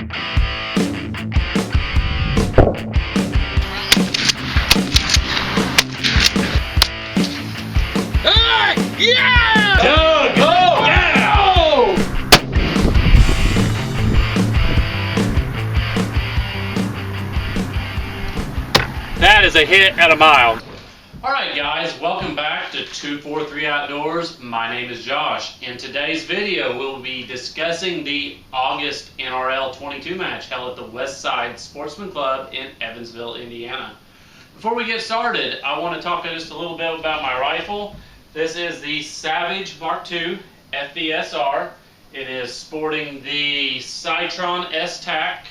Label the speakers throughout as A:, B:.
A: Yeah!
B: Go! Go! Yeah!
A: Oh! That is a hit at a mile. Alright guys, welcome back to 243 Outdoors. My name is Josh. In today's video, we'll be discussing the August NRL22 match held at the Westside Sportsman Club in Evansville, Indiana. Before we get started, I want to talk just a little bit about my rifle. This is the Savage Mark II FBSR. It is sporting the Citron S-Tac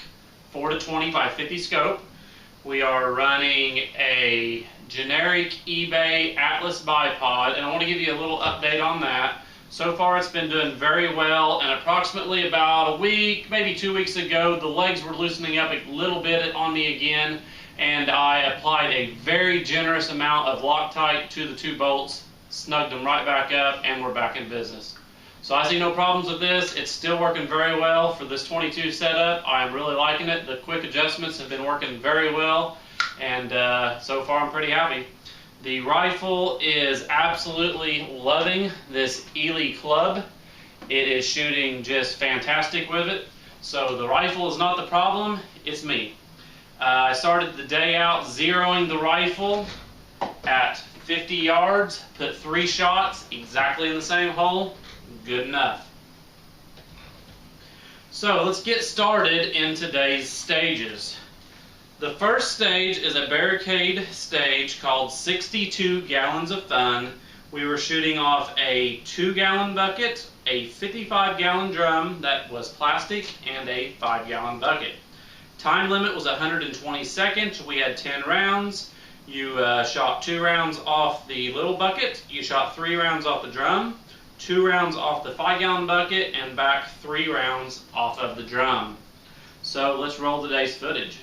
A: 4-20 by 50 scope. We are running a generic eBay Atlas bipod, and I want to give you a little update on that. So far it's been doing very well, and approximately about a week, maybe 2 weeks ago, the legs were loosening up a little bit on me again, and I applied a very generous amount of Loctite to the two bolts, snugged them right back up, and we're back in business. So I see no problems with this. It's still working very well for this 22 setup. I'm really liking it. The quick adjustments have been working very well, and so far I'm pretty happy. The rifle is absolutely loving this Ely club. It is shooting just fantastic with it. So the rifle is not the problem, it's me. I started the day out zeroing the rifle at 50 yards, put 3 shots exactly in the same hole. Good enough. So let's get started in today's stages. The first stage is a Barricade Stage called 62 Gallons of Fun. We were shooting off a 2-gallon bucket, a 55-gallon drum that was plastic, and a 5-gallon bucket. Time limit was 120 seconds. We had 10 rounds. You shot 2 rounds off the little bucket. You shot 3 rounds off the drum. 2 rounds off the 5-gallon bucket, and back 3 rounds off of the drum. So let's roll today's footage.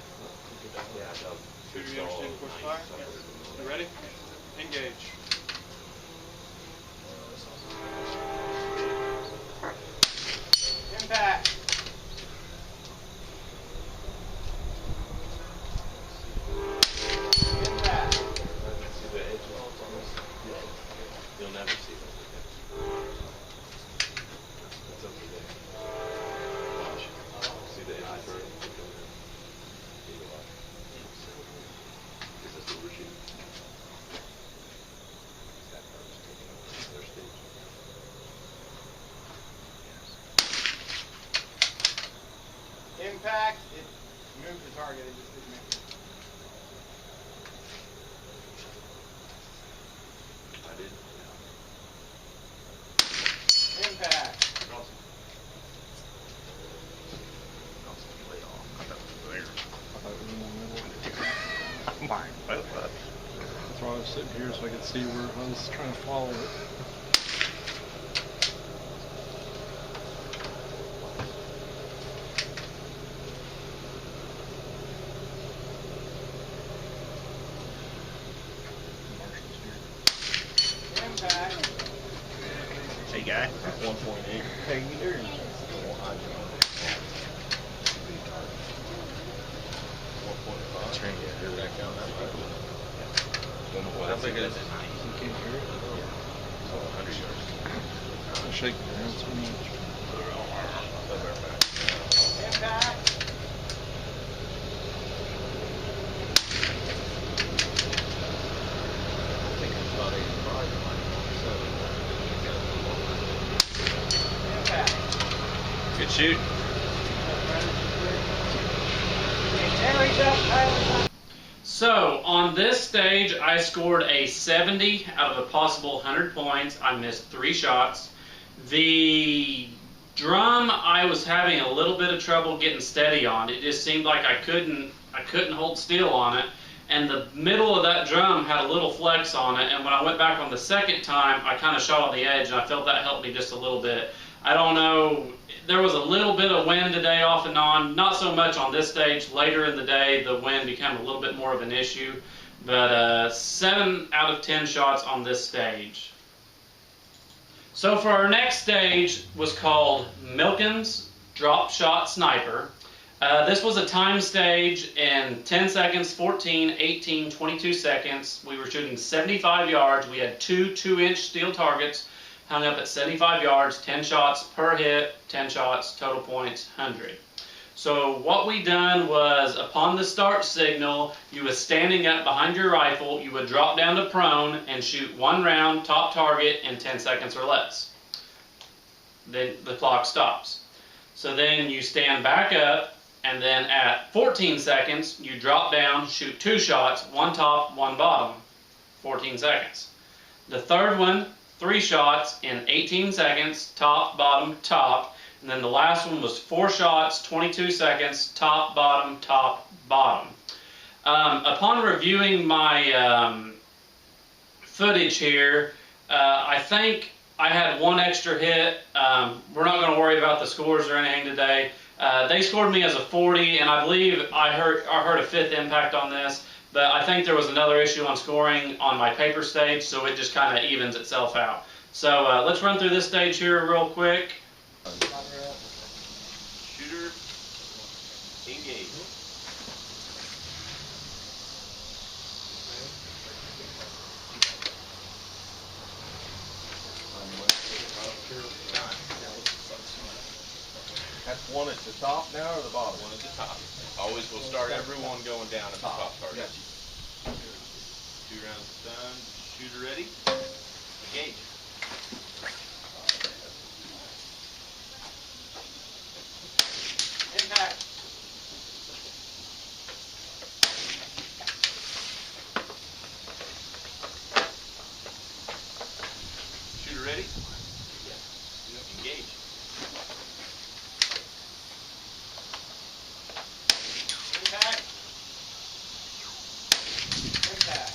C: Shooter, you understand course fire? Yes. You ready? Engage. Impact. Impact.
B: See the edge on this? You'll never see that. It's over there. Watch. See the edge of it? Because that's what we're shooting. Their stage.
C: Impact. It moved the target. It just didn't make it.
B: I did.
C: Impact.
D: That's why I was sitting here so I could see where I was trying to follow it.
C: Impact.
B: Hey guy. 1.8. Hey, you doing? Turn your back down that way. How big is it?
D: You can't hear it.
B: 100 yards.
D: I'm shaking around so much.
C: Impact.
B: I think it's about 85 or 97.
C: Impact.
B: Good shoot.
A: So on this stage, I scored a 70 out of a possible 100 points. I missed 3 shots. The drum, I was having a little bit of trouble getting steady on. It just seemed like I couldn't hold still on it. And the middle of that drum had a little flex on it. And when I went back on the second time, I kind of shot on the edge, and I felt that helped me just a little bit. I don't know. There was a little bit of wind today off and on, not so much on this stage. Later in the day, the wind became a little bit more of an issue, but 7 out of 10 shots on this stage. So for our next stage was called Milken's Drop Shot Sniper. This was a time stage in 10 seconds, 14, 18, 22 seconds. We were shooting 75 yards. We had two 2-inch steel targets hung up at 75 yards, 10 shots per hit, 10 shots, total points, 100. So what we done was, upon the start signal, you was standing up behind your rifle, you would drop down to prone and shoot 1 round, top target, in 10 seconds or less. Then the clock stops. So then you stand back up, and then at 14 seconds, you drop down, shoot 2 shots, 1 top, 1 bottom, 14 seconds. The third one, 3 shots in 18 seconds, top, bottom, top. And then the last one was 4 shots, 22 seconds, top, bottom, top, bottom. Upon reviewing my footage here, I think I had 1 extra hit. We're not going to worry about the scores or anything today. They scored me as a 40, and I believe I heard a 5th impact on this, but I think there was another issue on scoring on my paper stage, so it just kind of evens itself out. So let's run through this stage here real quick.
B: Shooter, engage. That's 1 at the top now or the bottom? 1 at the top. Always will start everyone going down at the top target. 2 rounds done. Shooter ready. Engage. Impact. Shooter ready? Engage. Impact. Impact.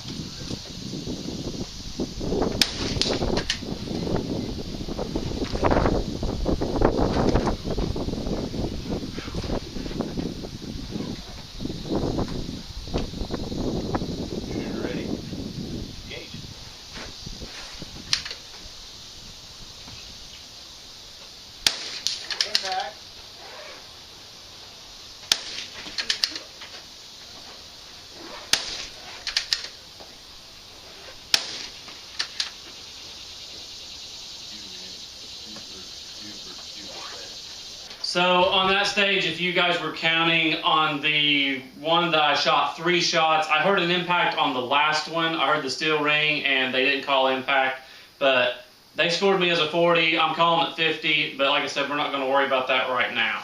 B: Shooter ready? Engage. Impact.
A: So on that stage, if you guys were counting on the one that I shot 3 shots, I heard an impact on the last one. I heard the steel ring, and they didn't call impact, but they scored me as a 40. I'm calling it 50, but like I said, we're not going to worry about that right now.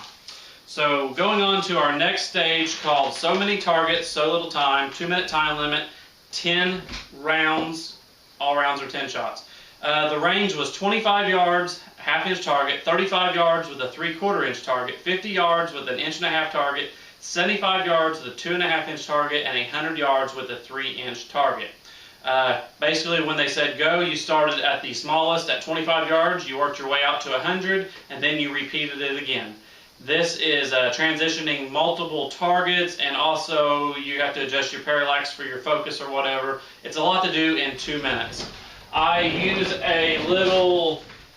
A: So going on to our next stage called So Many Targets, So Little Time, 2-minute time limit, 10 rounds, all rounds are 10 shots. The range was 25 yards, 1/2-inch target, 35 yards with a 3/4-inch target, 50 yards with an 1.5-inch target, 75 yards with a 2.5-inch target, and 100 yards with a 3-inch target. Basically, when they said go, you started at the smallest at 25 yards, you worked your way out to 100, and then you repeated it again. This is transitioning multiple targets, and also you have to adjust your parallax for your focus or whatever. It's a lot to do in 2 minutes. I use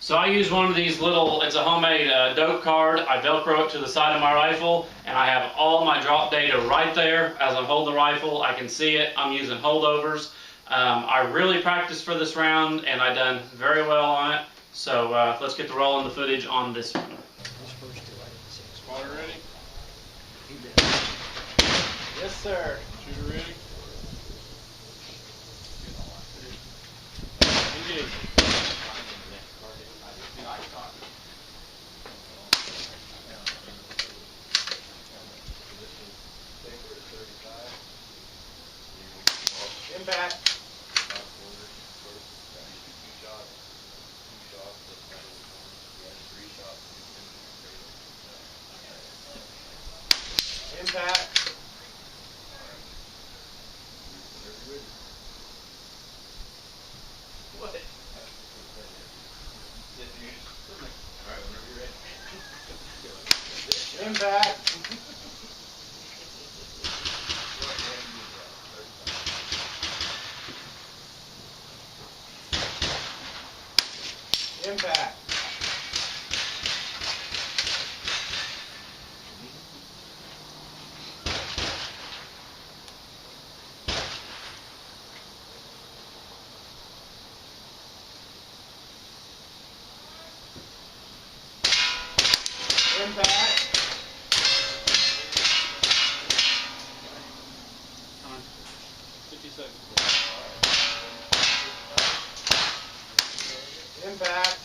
A: I use one of these little, it's a homemade dope card. I Velcro it to the side of my rifle, and I have all my drop data right there. As I'm holding the rifle, I can see it. I'm using holdovers. I really practiced for this round, and I done very well on it. So let's get to rolling the footage on this one.
C: Spotter ready?
B: Yes, sir.
C: Shooter ready? Engage.
B: Impact. Impact. What? Alright, whenever you're ready. Impact. Impact. Impact.
C: Time. 50 seconds.
B: Impact.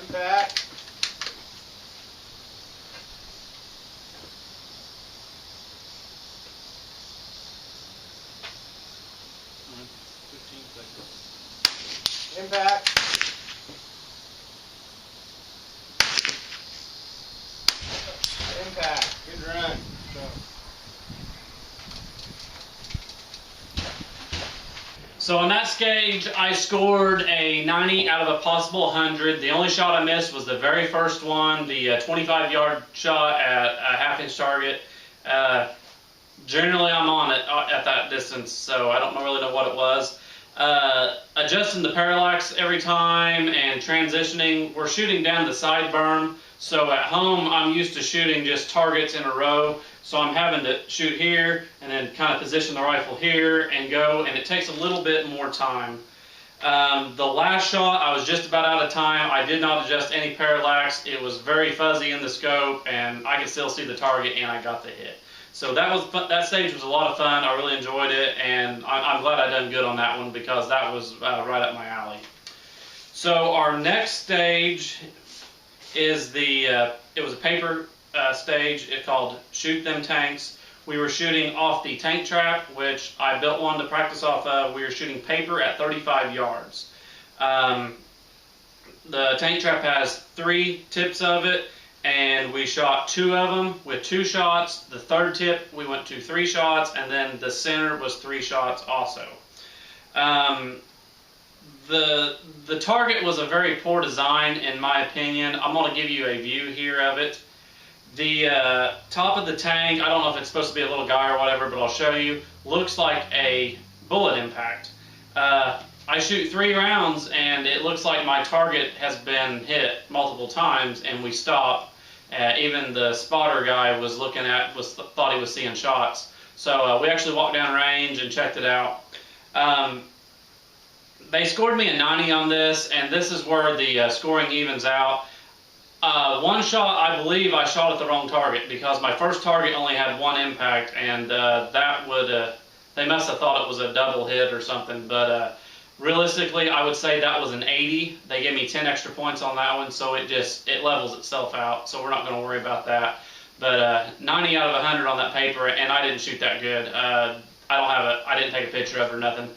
B: Impact.
C: Time. 15 seconds.
B: Impact. Impact. Good run.
A: So on that stage, I scored a 90 out of a possible 100. The only shot I missed was the very first one, the 25-yard shot at a half-inch target. Generally, I'm on it at that distance, so I don't really know what it was. Adjusting the parallax every time and transitioning. We're shooting down the side berm, so at home I'm used to shooting just targets in a row. So I'm having to shoot here and then kind of position the rifle here and go, and it takes a little bit more time. The last shot, I was just about out of time. I did not adjust any parallax. It was very fuzzy in the scope, and I could still see the target, and I got the hit. So that stage was a lot of fun. I really enjoyed it, and I'm glad I done good on that one because that was right up my alley. So our next stage is it was a paper stage. It's called Shoot Them Tanks. We were shooting off the tank trap, which I built one to practice off of. We were shooting paper at 35 yards. The tank trap has 3 tips of it, and we shot 2 of them with 2 shots. The third tip, we went to 3 shots, and then the center was 3 shots also. The target was a very poor design, in my opinion. I'm going to give you a view here of it. The top of the tank, I don't know if it's supposed to be a little guy or whatever, but I'll show you, looks like a bullet impact. I shoot 3 rounds, and it looks like my target has been hit multiple times, and we stop. Even the spotter guy was thought he was seeing shots. So we actually walked down range and checked it out. They scored me a 90 on this, and this is where the scoring evens out. One shot, I believe I shot at the wrong target because my first target only had 1 impact, and they must have thought it was a double hit or something, but realistically I would say that was an 80. They gave me 10 extra points on that one, so it levels itself out, so we're not going to worry about that. But 90 out of 100 on that paper, and I didn't shoot that good. I didn't take a picture of it or nothing.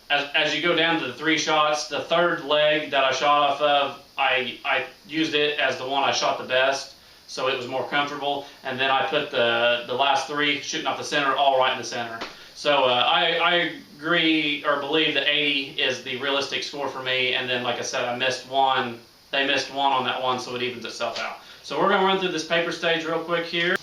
A: As you go down to the 3 shots, the third leg that I shot off of, I used it as the one I shot the best, so it was more comfortable. And then I put the last 3 shooting off the center, all right in the center. So I agree or believe that 80 is the realistic score for me. And then, like I said, I missed 1. They missed 1 on that one, so it evens itself out. So we're going to run through this paper stage real quick here.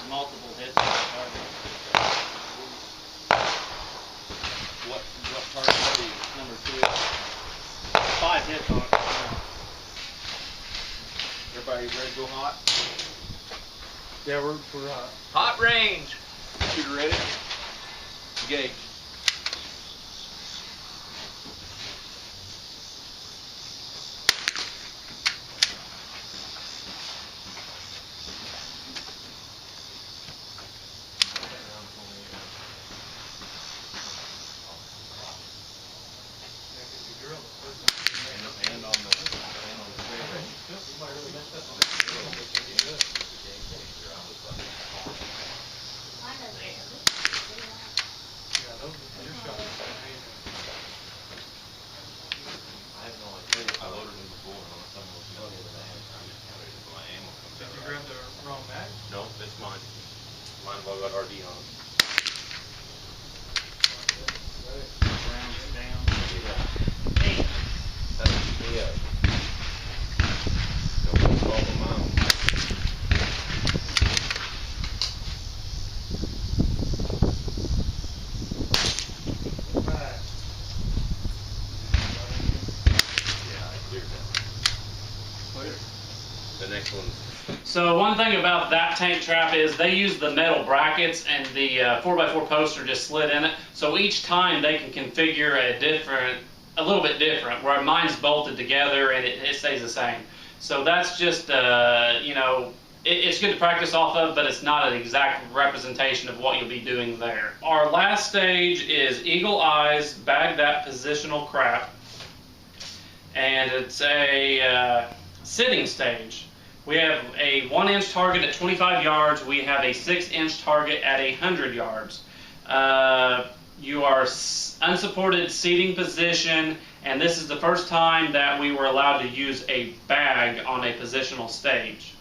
A: Multiple hits on the target.
B: What target are you?
A: Number 2. 5 hits on it.
B: Everybody ready to go hot?
D: Yeah, we're
B: Hot range. Shooter ready? Engage. And on the trailer. RV on.
C: Rounds down.
B: That's me up. Don't follow them out. Yeah, I cleared that. The next one's.
A: So one thing about that tank trap is they use the metal brackets and the 4x4 posts are just slid in it. So each time they can configure a little bit different, where mine's bolted together and it stays the same. So that's just, you know, it's good to practice off of, but it's not an exact representation of what you'll be doing there. Our last stage is Eagle Eyes, Bag That Positional Crap. And it's a sitting stage. We have a 1-inch target at 25 yards. We have a 6-inch target at 100 yards. You are unsupported seating position, and this is the first time that we were allowed to use a bag on a positional stage.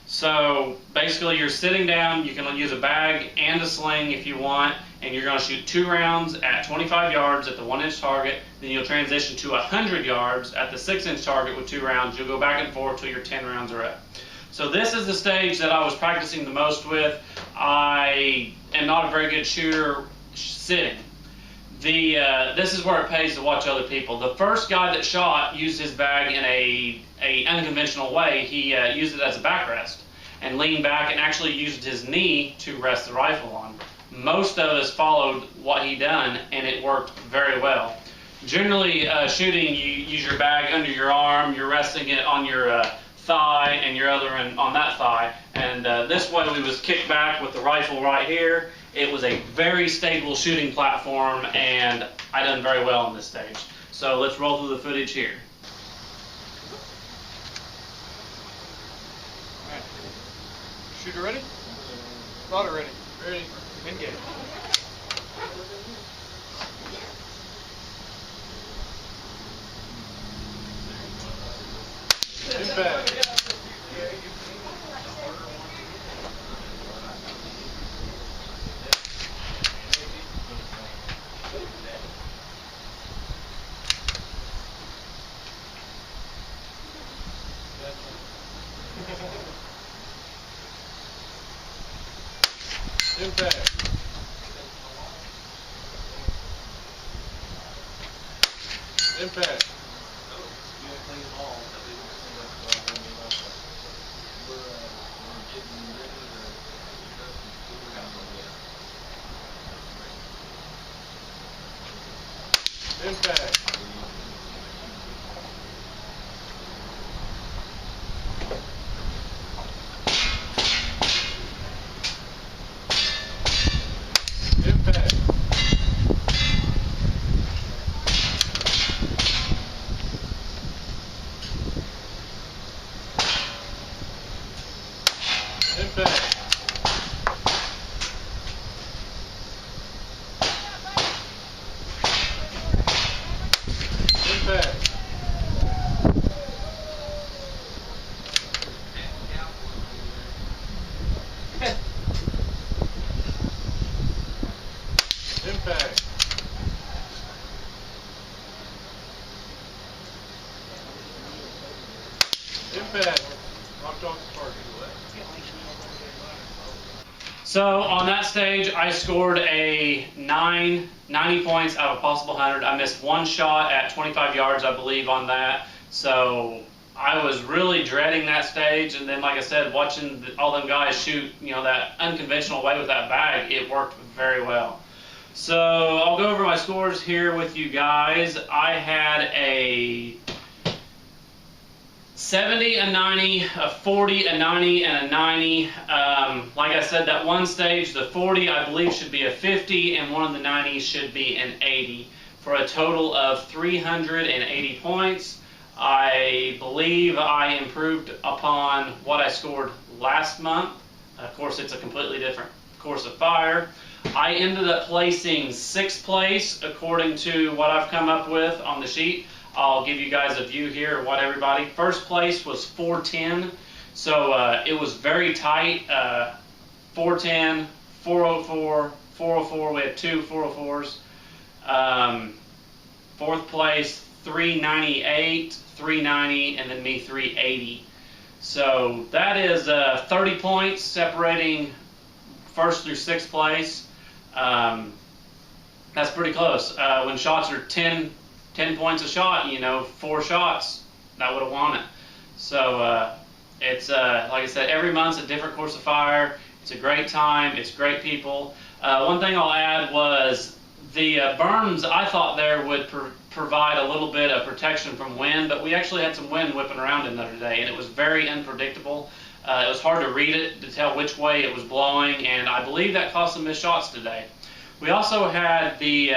A: So basically you're sitting down, you can use a bag and a sling if you want, and you're going to shoot 2 rounds at 25 yards at the 1-inch target. Then you'll transition to 100 yards at the 6-inch target with 2 rounds. You'll go back and forth till your 10 rounds are up. So this is the stage that I was practicing the most with. I am not a very good shooter sitting. This is where it pays to watch other people. The first guy that shot used his bag in a unconventional way. He used it as a backrest and leaned back and actually used his knee to rest the rifle on. Most of us followed what he done, and it worked very well. Generally, shooting, you use your bag under your arm, you're resting it on your thigh and your other one on that thigh. And this way we was kicked back with the rifle right here. It was a very stable shooting platform, and I done very well on this stage. So let's roll through the footage here.
C: Alright. Shooter ready? Spotter ready. Ready. Engage. Impact. Impact. Impact. Impact. Impact. Impact. Impact. Impact. Impact. Knocked off the target.
A: So on that stage, I scored a 90 points out of a possible 100. I missed 1 shot at 25 yards, I believe, on that. So I was really dreading that stage. And then, like I said, watching all them guys shoot, you know, that unconventional way with that bag, it worked very well. So I'll go over my scores here with you guys. I had a 70, a 90, a 40, a 90, and a 90. Like I said, that one stage, the 40, I believe, should be a 50, and one of the 90s should be an 80, for a total of 380 points. I believe I improved upon what I scored last month. Of course, it's a completely different course of fire. I ended up placing 6th place according to what I've come up with on the sheet. I'll give you guys a view here of what everybody. First place was 410, so it was very tight. 410, 404, 404. We had two 404s. Fourth place, 398, 390, and then me 380. So that is 30 points separating first through sixth place. That's pretty close. When shots are 10 points a shot, you know, 4 shots, that would have won it. So it's, like I said, every month's a different course of fire. It's a great time. It's great people. One thing I'll add was the berms, I thought there would provide a little bit of protection from wind, but we actually had some wind whipping around in there today, and it was very unpredictable. It was hard to read it, to tell which way it was blowing, and I believe that caused some missed shots today. We also had the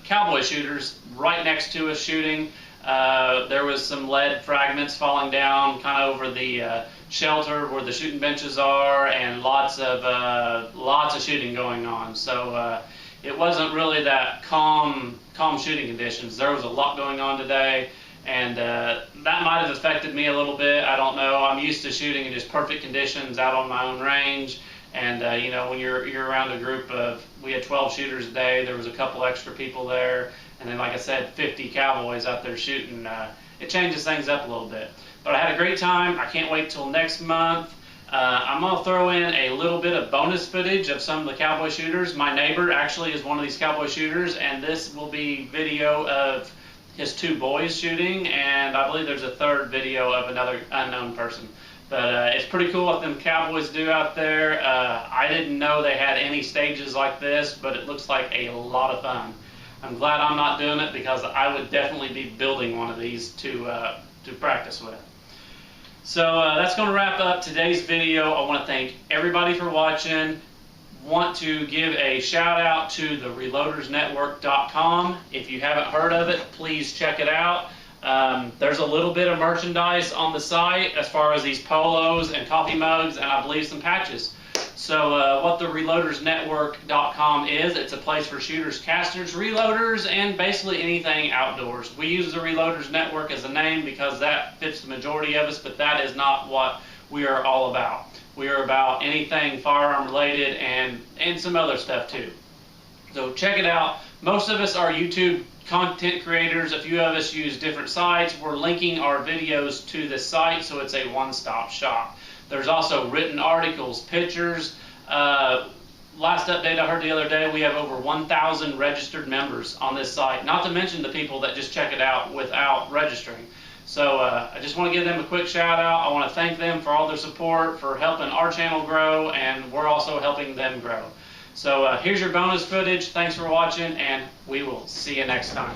A: cowboy shooters right next to us shooting. There was some lead fragments falling down kind of over the shelter where the shooting benches are, and lots of shooting going on. So it wasn't really that calm shooting conditions. There was a lot going on today, and that might have affected me a little bit. I don't know. I'm used to shooting in just perfect conditions out on my own range, and you know, when you're around a group of, we had 12 shooters a day. There was a couple extra people there, and then, like I said, 50 cowboys out there shooting. It changes things up a little bit. But I had a great time. I can't wait till next month. I'm going to throw in a little bit of bonus footage of some of the cowboy shooters. My neighbor actually is one of these cowboy shooters, and this will be video of his 2 boys shooting, and I believe there's a third video of another unknown person. But it's pretty cool what them cowboys do out there. I didn't know they had any stages like this, but it looks like a lot of fun. I'm glad I'm not doing it, because I would definitely be building one of these to practice with. So that's going to wrap up today's video. I want to thank everybody for watching. Want to give a shout out to the reloadersnetwork.com. If you haven't heard of it, please check it out. There's a little bit of merchandise on the site as far as these polos and coffee mugs, and I believe some patches. So what the reloadersnetwork.com is, it's a place for shooters, casters, reloaders, and basically anything outdoors. We use the Reloaders Network as a name because that fits the majority of us, but that is not what we are all about. We are about anything firearm related and some other stuff too. So check it out. Most of us are YouTube content creators. A few of us use different sites. We're linking our videos to this site, so it's a one-stop shop. There's also written articles, pictures. Last update I heard the other day, we have over 1,000 registered members on this site, not to mention the people that just check it out without registering. So I just want to give them a quick shout out. I want to thank them for all their support, for helping our channel grow, and we're also helping them grow. So here's your bonus footage. Thanks for watching, and we will see you next time.